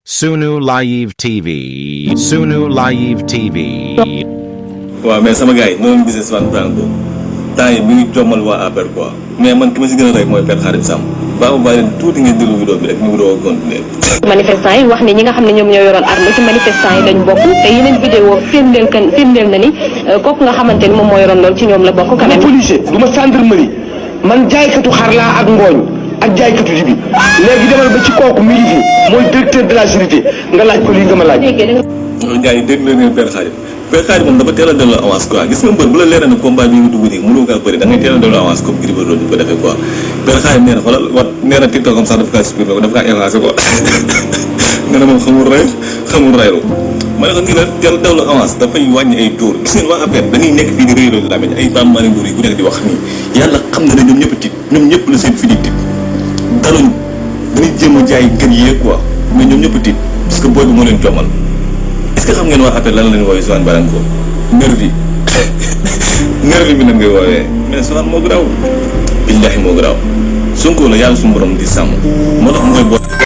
Sunu Live TV. Sunu Live TV. waaw mais sama gars yi noonu business Van Branco temps yi mi ngi jommal waa APR quoi mais man ki ma si gën a rey mooy Père Khadim Samb baaxul bàyyi leen tuuti ngeen déglu vidéo bi rek ñu doog a continuer. manifestants yi wax ne ñi nga xam ne ñoom ñoo yoroon arme ci manifestants yi lañ bokk te yeneen vidéo firndeel na ni kooku nga xamante ni moom moo yoroon loolu ci ñoom la bokk. quand même policier du ma gendarmerie man jaaykatu xar laa ak ngooñ ak jaaykatu jibi léegi demal ba ci kooku mi ngi fi mooy directeur de la sécurité nga laaj ko lii nga ma laaj. loolu gars yi dégg leen Père Khadim moom dafa teel a delloo avance quoi gis nga mbër bu la leeral ne combat bi nga dugg nii mënoo kaa bëri da ngay teel a delloo avance comme Gris Bordeaux ñu ko defee quoi Père Khadim nee na xoolal wat nee na TikTok am sax dafa kaa supprimer ko dafa kaa effacé quoi nee na moom xamul raylu ma ne ko ngi la teel a delloo avance dafay wàññi ay dóor gis ngeen waa APR dañuy nekk fii di réeral lamiñ ay Pape Malick Ndour yi ku nekk di wax nii yàlla xam na ne ñoom ñëpp tiit ñoom ñëpp la seen fi di tiit daluñ dañuy jéem a jaay gën yee quoi mais ñoom ñëpp tiit parce que booy bi moo leen jommal est-ce que xam ngeen waa APR lan la leen woowee Van Branco nervi nervi bi nag ngay woowee mais Van moo garaaw billahi moo garaaw Sonko la yàlla suñu borom di sàmm moo tax mooy boo